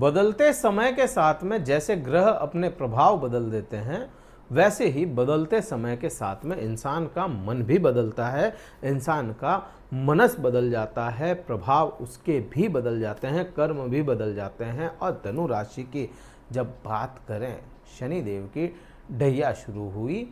बदलते समय के साथ में जैसे ग्रह अपने प्रभाव बदल देते हैं, वैसे ही बदलते समय के साथ में इंसान का मन भी बदलता है, इंसान का मनस बदल जाता है, प्रभाव उसके भी बदल जाते हैं, कर्म भी बदल जाते हैं। और धनु राशि की जब बात करें, शनिदेव की ढैया शुरू हुई।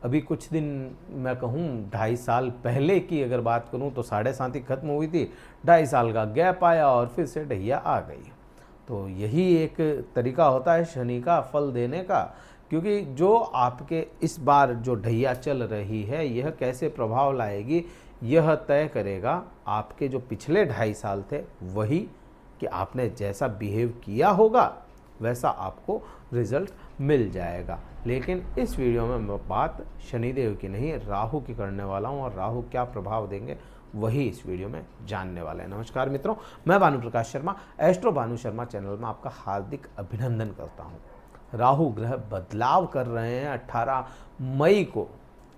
अभी कुछ दिन मैं कहूँ 2.5 साल पहले की अगर बात करूँ तो 7.5 खत्म हुई थी, 2.5 साल का गैप आया और फिर से ढैया आ गई। तो यही एक तरीका होता है शनि का फल देने का, क्योंकि जो आपके इस बार जो ढैया चल रही है यह कैसे प्रभाव लाएगी यह तय करेगा आपके जो पिछले 2.5 साल थे वही, कि आपने जैसा बिहेव किया होगा वैसा आपको रिजल्ट मिल जाएगा। लेकिन इस वीडियो में मैं बात शनिदेव की नहीं, राहु की करने वाला हूँ, और राहु क्या प्रभाव देंगे वही इस वीडियो में जानने वाले हैं। नमस्कार मित्रों, मैं भानु प्रकाश शर्मा, एस्ट्रो भानु शर्मा चैनल में आपका हार्दिक अभिनंदन करता हूं। राहु ग्रह बदलाव कर रहे हैं 18 मई को,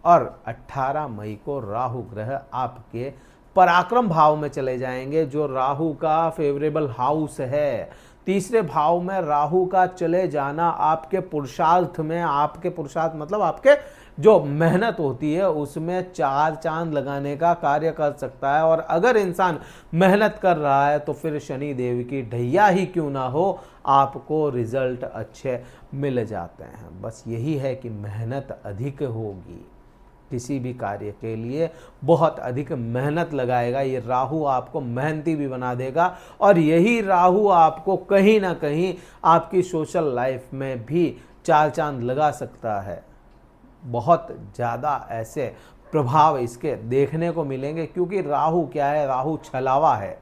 और 18 मई को राहु ग्रह आपके पराक्रम भाव में चले जाएंगे, जो राहु का फेवरेबल हाउस है। तीसरे भाव में राहु का चले जाना आपके पुरुषार्थ में, आपके पुरुषार्थ मतलब आपके जो मेहनत होती है उसमें 4 चांद लगाने का कार्य कर सकता है। और अगर इंसान मेहनत कर रहा है तो फिर शनि देव की ढैया ही क्यों ना हो, आपको रिजल्ट अच्छे मिल जाते हैं। बस यही है कि मेहनत अधिक होगी, किसी भी कार्य के लिए बहुत अधिक मेहनत लगाएगा। ये राहु आपको मेहनती भी बना देगा, और यही राहु आपको कहीं ना कहीं आपकी सोशल लाइफ में भी 4 चांद लगा सकता है। बहुत ज़्यादा ऐसे प्रभाव इसके देखने को मिलेंगे, क्योंकि राहु क्या है, राहु छलावा है,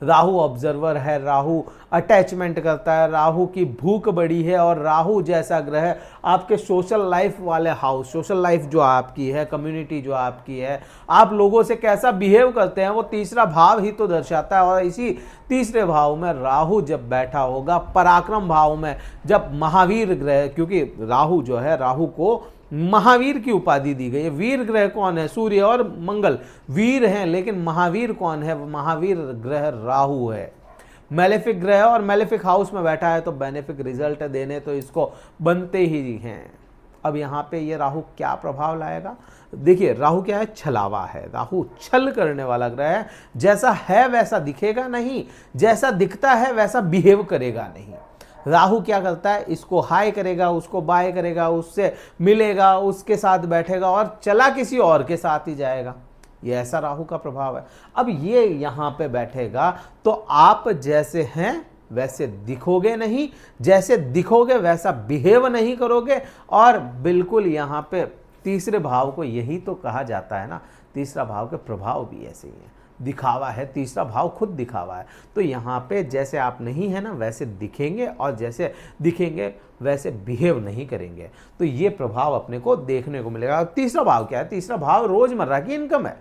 राहु ऑब्जर्वर है, राहु अटैचमेंट करता है, राहु की भूख बड़ी है। और राहु जैसा ग्रह आपके सोशल लाइफ वाले हाउस, सोशल लाइफ जो आपकी है, कम्युनिटी जो आपकी है, आप लोगों से कैसा बिहेव करते हैं, वो तीसरा भाव ही तो दर्शाता है। और इसी तीसरे भाव में राहु जब बैठा होगा, पराक्रम भाव में, जब महावीर ग्रह, क्योंकि राहु जो है, राहु को महावीर की उपाधि दी गई है। वीर ग्रह कौन है? सूर्य और मंगल वीर हैं, लेकिन महावीर कौन है? महावीर ग्रह राहु है। मैलेफिक ग्रह और मैलेफिक हाउस में बैठा है, तो बेनिफिक रिजल्ट देने तो इसको बनते ही हैं। अब यहाँ पे ये राहु क्या प्रभाव लाएगा? देखिए, राहु क्या है? छलावा है। राहु छल करने वाला ग्रह है। जैसा है वैसा दिखेगा नहीं, जैसा दिखता है वैसा बिहेव करेगा नहीं। राहु क्या करता है? इसको हाय करेगा, उसको बाय करेगा, उससे मिलेगा, उसके साथ बैठेगा और चला किसी और के साथ ही जाएगा। ये ऐसा राहु का प्रभाव है। अब ये यहाँ पे बैठेगा तो आप जैसे हैं वैसे दिखोगे नहीं, जैसे दिखोगे वैसा बिहेव नहीं करोगे। और बिल्कुल यहाँ पे तीसरे भाव को यही तो कहा जाता है ना, तीसरा भाव के प्रभाव भी ऐसे ही है, दिखावा है। तीसरा भाव खुद दिखावा है। तो यहाँ पे जैसे आप नहीं है ना वैसे दिखेंगे, और जैसे दिखेंगे वैसे बिहेव नहीं करेंगे। तो ये प्रभाव अपने को देखने को मिलेगा। तीसरा भाव क्या है? तीसरा भाव रोजमर्रा की इनकम है।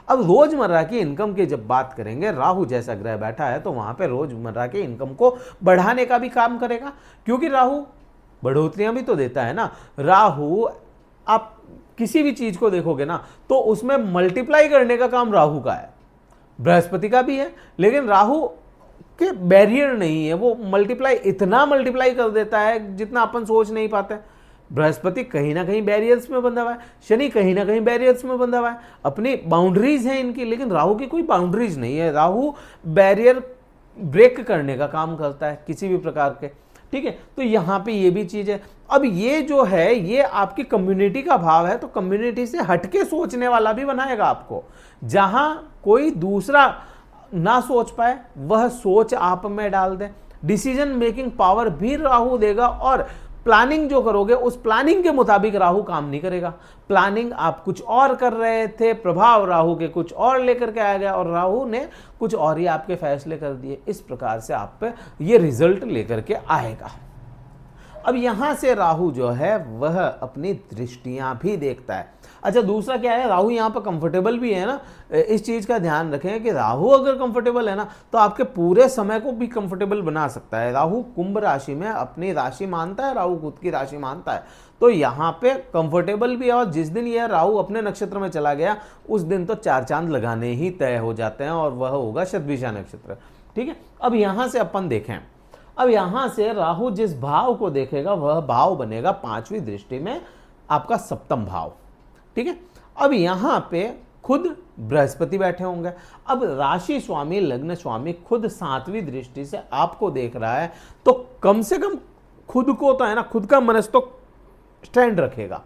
अब रोजमर्रा की इनकम की जब बात करेंगे, राहु जैसा ग्रह बैठा है तो वहां पे रोजमर्रा की इनकम को बढ़ाने का भी काम करेगा, क्योंकि राहु बढ़ोतरियां भी तो देता है ना। राहु, आप किसी भी चीज को देखोगे ना तो उसमें मल्टीप्लाई करने का काम राहु का है, बृहस्पति का भी है, लेकिन राहु के बैरियर नहीं है। वो मल्टीप्लाई, इतना मल्टीप्लाई कर देता है जितना अपन सोच नहीं पाते। बृहस्पति कहीं ना कहीं बैरियर्स में बंधा हुआ है, शनि कहीं ना कहीं बैरियर्स में बंधा हुआ है। अपनी बाउंड्रीज हैं इनकी, लेकिन राहु की कोई बाउंड्रीज नहीं है। राहु बैरियर ब्रेक करने का काम करता है किसी भी प्रकार के, ठीक है। तो यहाँ पे ये भी चीज है। अब ये जो है ये आपकी कम्युनिटी का भाव है, तो कम्युनिटी से हटके सोचने वाला भी बनाएगा आपको। जहां कोई दूसरा ना सोच पाए वह सोच आप में डाल दे। डिसीजन मेकिंग पावर भी राहु देगा, और प्लानिंग जो करोगे उस प्लानिंग के मुताबिक राहु काम नहीं करेगा। प्लानिंग आप कुछ और कर रहे थे, प्रभाव राहु के कुछ और लेकर के आ गया, और राहु ने कुछ और ही आपके फैसले कर दिए। इस प्रकार से आप पे ये रिजल्ट लेकर के आएगा। अब यहां से राहु जो है वह अपनी दृष्टियां भी देखता है। अच्छा, दूसरा क्या है, राहु यहाँ पर कंफर्टेबल भी है ना। इस चीज का ध्यान रखें कि राहु अगर कंफर्टेबल है ना तो आपके पूरे समय को भी कंफर्टेबल बना सकता है। राहु कुंभ राशि में अपनी राशि मानता है, राहु खुद की राशि मानता है, तो यहाँ पे कंफर्टेबल भी है। और जिस दिन यह राहु अपने नक्षत्र में चला गया उस दिन तो 4 चांद लगाने ही तय हो जाते हैं, और वह होगा शतभिषा नक्षत्र, ठीक है। अब यहां से अपन देखें, अब यहां से राहु जिस भाव को देखेगा वह भाव बनेगा 5वीं दृष्टि में आपका सप्तम भाव। ठीक है, अब यहां पे खुद बृहस्पति बैठे होंगे। अब राशि स्वामी लग्न स्वामी खुद 7वीं दृष्टि से आपको देख रहा है, तो कम से कम खुद को तो है ना, खुद का मनस तो स्टैंड रखेगा,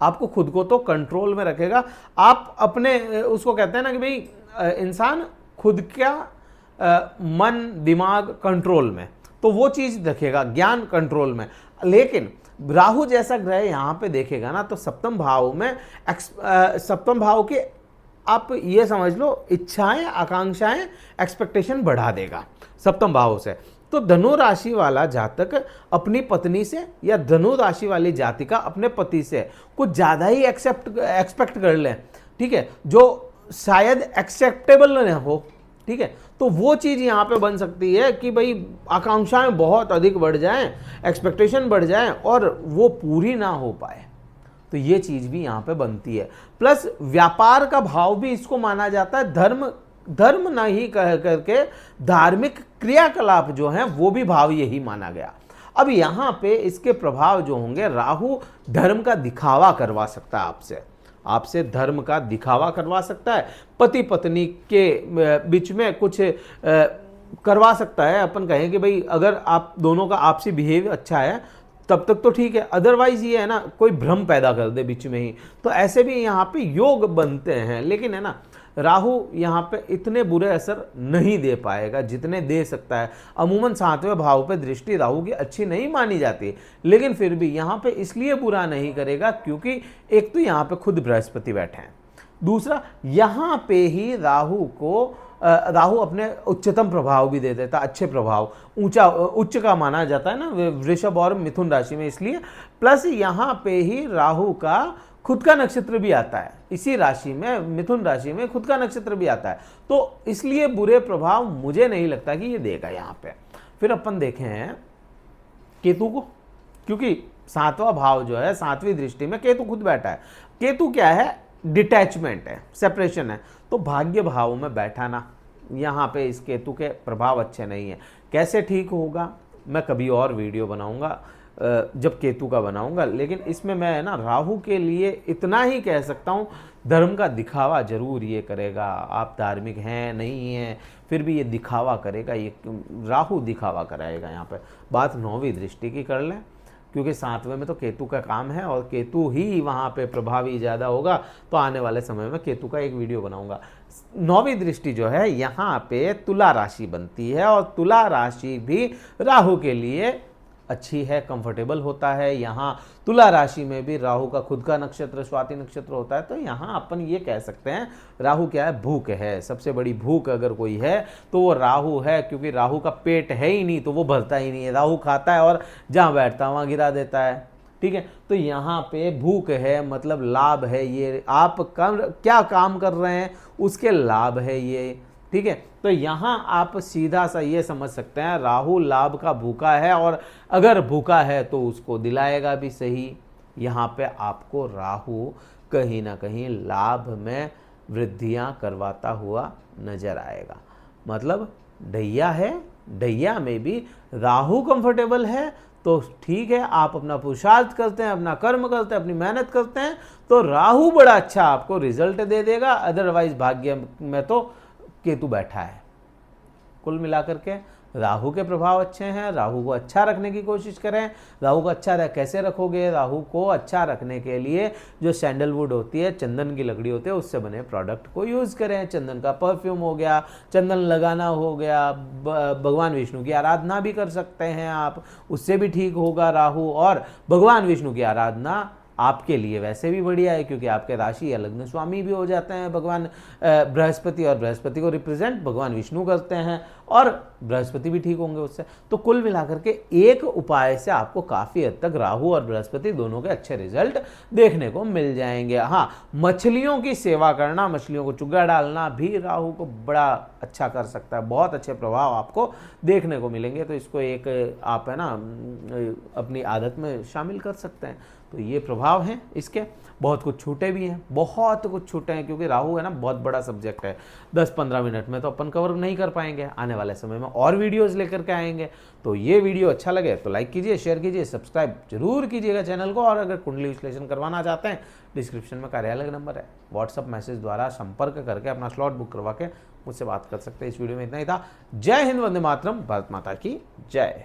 आपको खुद को तो कंट्रोल में रखेगा। आप अपने उसको कहते हैं ना कि भाई इंसान खुद का मन दिमाग कंट्रोल में, तो वो चीज रखेगा, ज्ञान कंट्रोल में। लेकिन राहु जैसा ग्रह यहां पे देखेगा ना, तो सप्तम भाव में सप्तम भाव के आप ये समझ लो इच्छाएं आकांक्षाएं एक्सपेक्टेशन बढ़ा देगा सप्तम भाव से। तो धनु राशि वाला जातक अपनी पत्नी से या धनु राशि वाली जातिका अपने पति से कुछ ज्यादा ही एक्सपेक्ट कर ले, ठीक है, जो शायद एक्सेप्टेबल न हो। ठीक है, तो वो चीज यहां पे बन सकती है कि भाई आकांक्षाएं बहुत अधिक बढ़ जाएं, एक्सपेक्टेशन बढ़ जाएं और वो पूरी ना हो पाए, तो ये चीज भी यहां पे बनती है। प्लस व्यापार का भाव भी इसको माना जाता है, धर्म नहीं कह करके धार्मिक क्रियाकलाप जो है वो भी भाव यही माना गया। अब यहां पे इसके प्रभाव जो होंगे, राहु धर्म का दिखावा करवा सकता है आपसे धर्म का दिखावा करवा सकता है, पति पत्नी के बीच में कुछ करवा सकता है। अपन कहें कि भाई अगर आप दोनों का आपसी बिहेवियर अच्छा है तब तक तो ठीक है, अदरवाइज ये है ना कोई भ्रम पैदा कर दे बीच में ही, तो ऐसे भी यहाँ पे योग बनते हैं। लेकिन है ना राहु यहाँ पे इतने बुरे असर नहीं दे पाएगा जितने दे सकता है। अमूमन 7वें भाव पे दृष्टि राहु की अच्छी नहीं मानी जाती, लेकिन फिर भी यहाँ पे इसलिए बुरा नहीं करेगा क्योंकि एक तो यहाँ पे खुद बृहस्पति बैठे हैं, दूसरा यहाँ पे ही राहु अपने उच्चतम प्रभाव भी दे देता, अच्छे प्रभाव, उच्च का माना जाता है ना वृषभ और मिथुन राशि में, इसलिए। प्लस यहाँ पे ही राहु का खुद का नक्षत्र भी आता है, इसी राशि में मिथुन राशि में खुद का नक्षत्र भी आता है, तो इसलिए बुरे प्रभाव मुझे नहीं लगता कि ये देगा यहाँ पे। फिर अपन देखें केतु को, क्योंकि 7वां भाव जो है 7वीं दृष्टि में केतु खुद बैठा है। केतु क्या है, डिटैचमेंट है, सेपरेशन है, तो भाग्य भाव में बैठा ना, यहाँ पे इस केतु के प्रभाव अच्छे नहीं है। कैसे ठीक होगा मैं कभी और वीडियो बनाऊंगा जब केतु का बनाऊंगा, लेकिन इसमें मैं ना राहु के लिए इतना ही कह सकता हूँ, धर्म का दिखावा जरूर ये करेगा। आप धार्मिक हैं नहीं हैं फिर भी ये दिखावा करेगा, ये राहु दिखावा कराएगा। यहाँ पे बात 9वीं दृष्टि की कर लें, क्योंकि 7वें में तो केतु का काम है और केतु ही वहाँ पे प्रभावी ज़्यादा होगा, तो आने वाले समय में केतु का एक वीडियो बनाऊंगा। 9वीं दृष्टि जो है यहाँ पे तुला राशि बनती है, और तुला राशि भी राहु के लिए अच्छी है, कंफर्टेबल होता है। यहाँ तुला राशि में भी राहु का खुद का नक्षत्र स्वाति नक्षत्र होता है, तो यहाँ अपन ये कह सकते हैं राहु क्या है, भूख है। सबसे बड़ी भूख अगर कोई है तो वो राहु है, क्योंकि राहु का पेट है ही नहीं तो वो भरता ही नहीं है। राहु खाता है और जहाँ बैठता है वहाँ गिरा देता है। ठीक है, तो यहाँ पे भूख है मतलब लाभ है, ये आप क्या काम कर रहे हैं उसके लाभ है ये। ठीक है, तो यहाँ आप सीधा सा ये समझ सकते हैं राहु लाभ का भूखा है, और अगर भूखा है तो उसको दिलाएगा भी सही। यहाँ पे आपको राहु कहीं ना कहीं लाभ में वृद्धियाँ करवाता हुआ नजर आएगा। मतलब ढैया है, ढैया में भी राहु कंफर्टेबल है तो ठीक है, आप अपना पुरुषार्थ करते हैं, अपना कर्म करते हैं, अपनी मेहनत करते हैं, तो राहु बड़ा अच्छा आपको रिजल्ट दे देगा। अदरवाइज भाग्य में तो केतु बैठा है। कुल मिलाकर के राहु के प्रभाव अच्छे हैं, राहु को अच्छा रखने की कोशिश करें। राहु को अच्छा कैसे रखोगे, राहु को अच्छा रखने के लिए जो सैंडलवुड होती है, चंदन की लकड़ी होती है, उससे बने प्रोडक्ट को यूज़ करें। चंदन का परफ्यूम हो गया, चंदन लगाना हो गया, भगवान विष्णु की आराधना भी कर सकते हैं आप, उससे भी ठीक होगा राहु। और भगवान विष्णु की आराधना आपके लिए वैसे भी बढ़िया है, क्योंकि आपके राशि या लग्न स्वामी भी हो जाते हैं भगवान बृहस्पति, और बृहस्पति को रिप्रेजेंट भगवान विष्णु करते हैं, और बृहस्पति भी ठीक होंगे उससे। तो कुल मिलाकर के एक उपाय से आपको काफ़ी हद तक राहु और बृहस्पति दोनों के अच्छे रिजल्ट देखने को मिल जाएंगे। हाँ, मछलियों की सेवा करना, मछलियों को चुग्गा डालना भी राहु को बड़ा अच्छा कर सकता है, बहुत अच्छे प्रभाव आपको देखने को मिलेंगे। तो इसको एक आप है ना अपनी आदत में शामिल कर सकते हैं। तो ये प्रभाव हैं इसके। बहुत कुछ छूटे भी हैं, बहुत कुछ छूटे हैं, क्योंकि राहु है ना बहुत बड़ा सब्जेक्ट है, 10-15 मिनट में तो अपन कवर नहीं कर पाएंगे। आने आने वाले समय में और वीडियोस लेकर के आएंगे। तो ये वीडियो अच्छा लगे तो लाइक कीजिए, शेयर कीजिए, सब्सक्राइब जरूर कीजिएगा चैनल को। और अगर कुंडली विश्लेषण करवाना चाहते हैं, डिस्क्रिप्शन में कार्यालय का नंबर है, व्हाट्सअप मैसेज द्वारा संपर्क करके अपना स्लॉट बुक करवा के मुझसे बात कर सकते हैं। इस वीडियो में इतना ही था। जय हिंद, वंदे मातरम, भारत माता की जय।